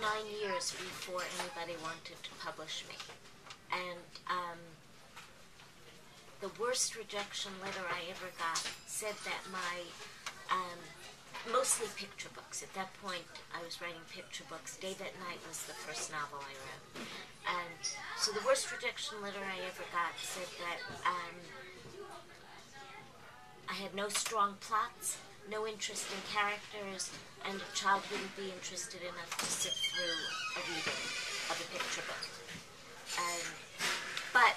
9 years before anybody wanted to publish me. And the worst rejection letter I ever got said that my, mostly picture books. At that point, I was writing picture books. Dave at Night was the first novel I wrote. And so the worst rejection letter I ever got said that I had no strong plots, no interest in characters, and a child wouldn't be interested enough to sit through a reading of a picture book. But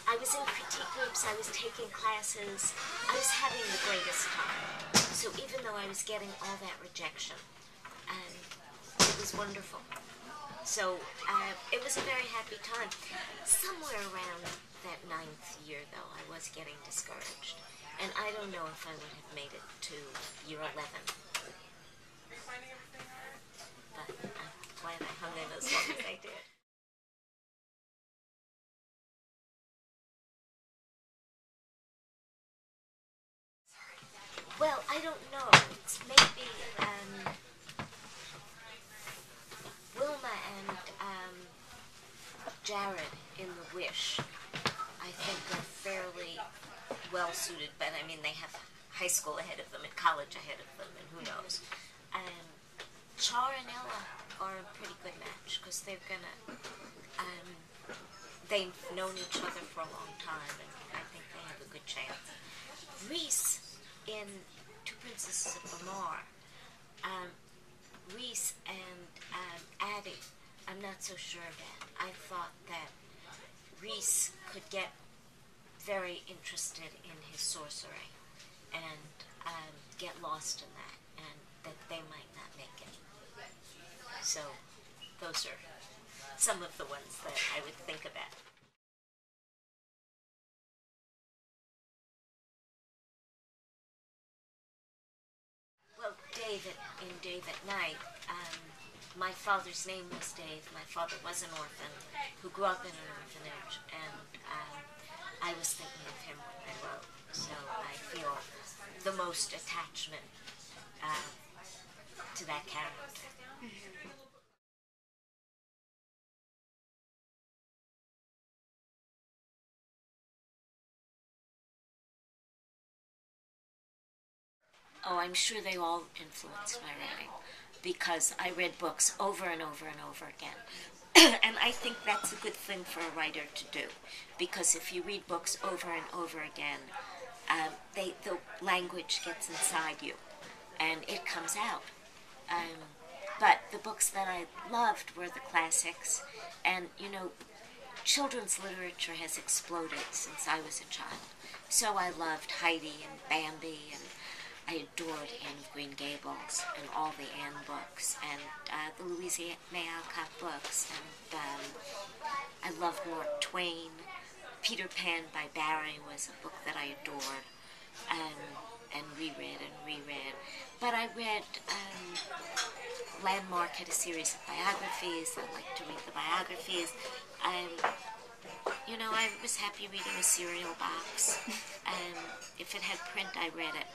I was in critique groups, I was taking classes, I was having the greatest time. So even though I was getting all that rejection, it was wonderful. So it was a very happy time. Somewhere around that 9th year, though, I was getting discouraged. And I don't know if I would have made it to year 11. But I'm glad I hung in as long as I did. Well, I don't know. It's maybe Wilma and Jared in The Wish, I think, are fairly well suited, but I mean, they have high school ahead of them and college ahead of them, and who knows. Char and Ella are a pretty good match, because they're gonna, they've known each other for a long time, and I think they have a good chance. Reese in Two Princesses of Lamar, Reese and Addie, I'm not so sure about. I thought that Reese could get very interested in his sorcery and get lost in that, and that they might not make it. So those are some of the ones that I would think about. Well, in Dave at Night, my father's name was Dave. My father was an orphan who grew up in an orphanage, and I was thinking of him when I wrote. So I feel the most attachment to that character. Oh, I'm sure they all influenced my writing, because I read books over and over and over again. And I think that's a good thing for a writer to do, because if you read books over and over again, the language gets inside you, and it comes out. But the books that I loved were the classics, and, you know, children's literature has exploded since I was a child. So I loved Heidi and Bambi, and I adored Anne of Green Gables and all the Anne books, and the Louisa May Alcott books, and I loved Mark Twain. Peter Pan by Barry was a book that I adored, and reread and reread. But I read, Landmark had a series of biographies. I like to read the biographies. You know, I was happy reading a cereal box, and if it had print, I read it.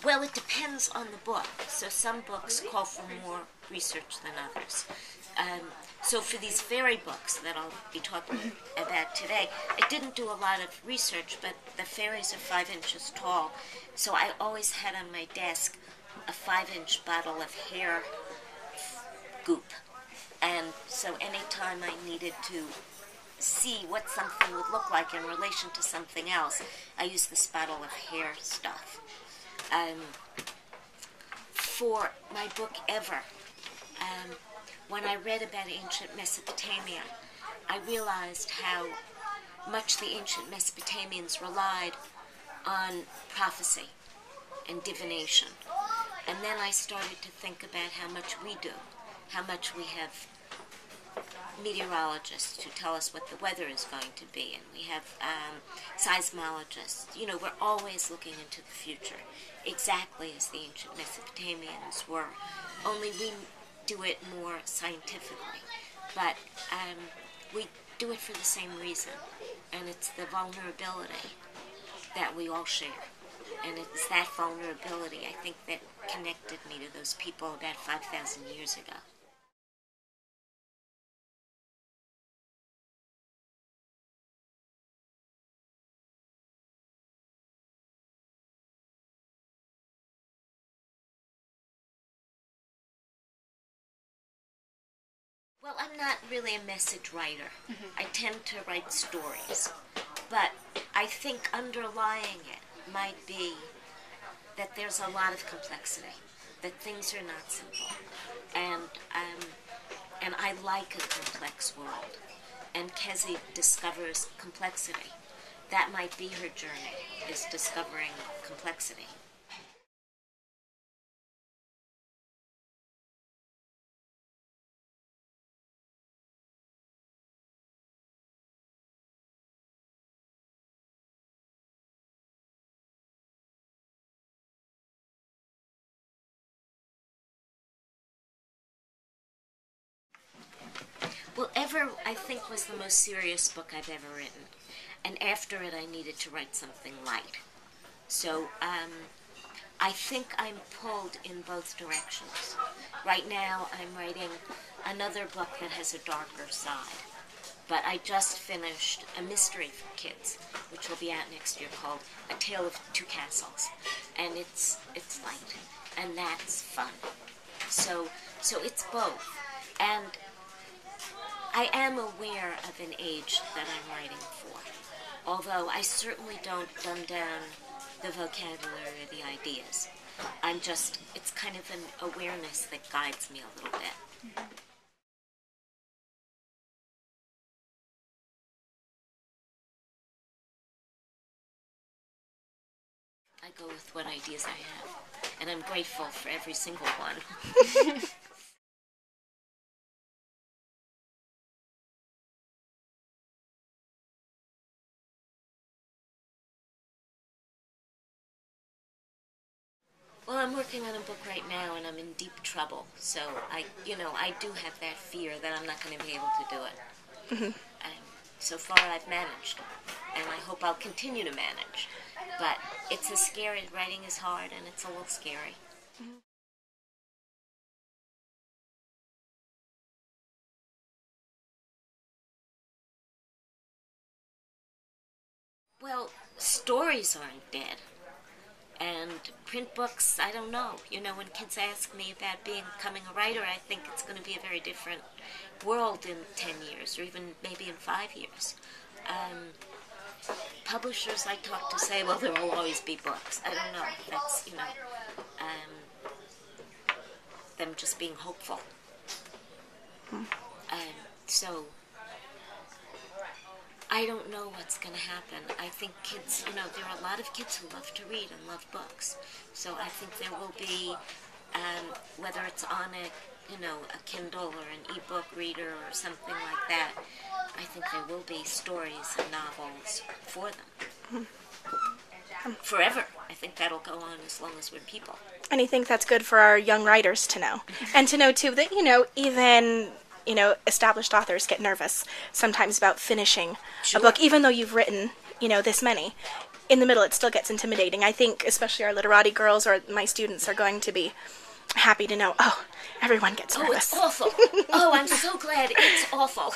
Well, it depends on the book. So some books call for more research than others. So for these fairy books that I'll be talking about today, I didn't do a lot of research, but the fairies are 5 inches tall. So I always had on my desk a 5-inch bottle of hair goop. And so anytime I needed to see what something would look like in relation to something else, I used this bottle of hair stuff. For my book Ever, when I read about ancient Mesopotamia, I realized how much the ancient Mesopotamians relied on prophecy and divination. And then I started to think about how much we do, how much we have meteorologists who tell us what the weather is going to be, and we have seismologists. You know, we're always looking into the future, exactly as the ancient Mesopotamians were, only we do it more scientifically. But we do it for the same reason, and it's the vulnerability that we all share. And it's that vulnerability, I think, that connected me to those people about 5,000 years ago. Well, I'm not really a message writer. I tend to write stories. But I think underlying it might be that there's a lot of complexity, that things are not simple. And I like a complex world. And Kezzy discovers complexity. That might be her journey, is discovering complexity. Well, Ever, I think, was the most serious book I've ever written. And after it, I needed to write something light. So I think I'm pulled in both directions. Right now, I'm writing another book that has a darker side. But I just finished a mystery for kids, which will be out next year, called A Tale of Two Castles. And it's light, and that's fun. So it's both. And I am aware of an age that I'm writing for, although I certainly don't dumb down the vocabulary or the ideas. It's kind of an awareness that guides me a little bit. I go with what ideas I have, and I'm grateful for every single one. Well, I'm working on a book right now, and I'm in deep trouble. So I do have that fear that I'm not going to be able to do it. So far, I've managed, and I hope I'll continue to manage. But it's a scary. Writing is hard, and it's a little scary. Well, stories aren't dead. And print books, I don't know. When kids ask me about becoming a writer, I think it's going to be a very different world in 10 years, or even maybe in 5 years. Publishers I talk to say, well, there will always be books. I don't know. That's, them just being hopeful. So I don't know what's going to happen. I think kids, there are a lot of kids who love to read and love books. So I think there will be, whether it's on a Kindle or an e-book reader or something like that, I think there will be stories and novels for them. Forever. I think that'll go on as long as we're people. And I think that's good for our young writers to know. And to know, too, that, even established authors get nervous sometimes about finishing a book, even though you've written, this many. In the middle, it still gets intimidating. I think especially our literati girls or my students are going to be happy to know, everyone gets nervous. Oh, it's awful. Oh, I'm so glad it's awful.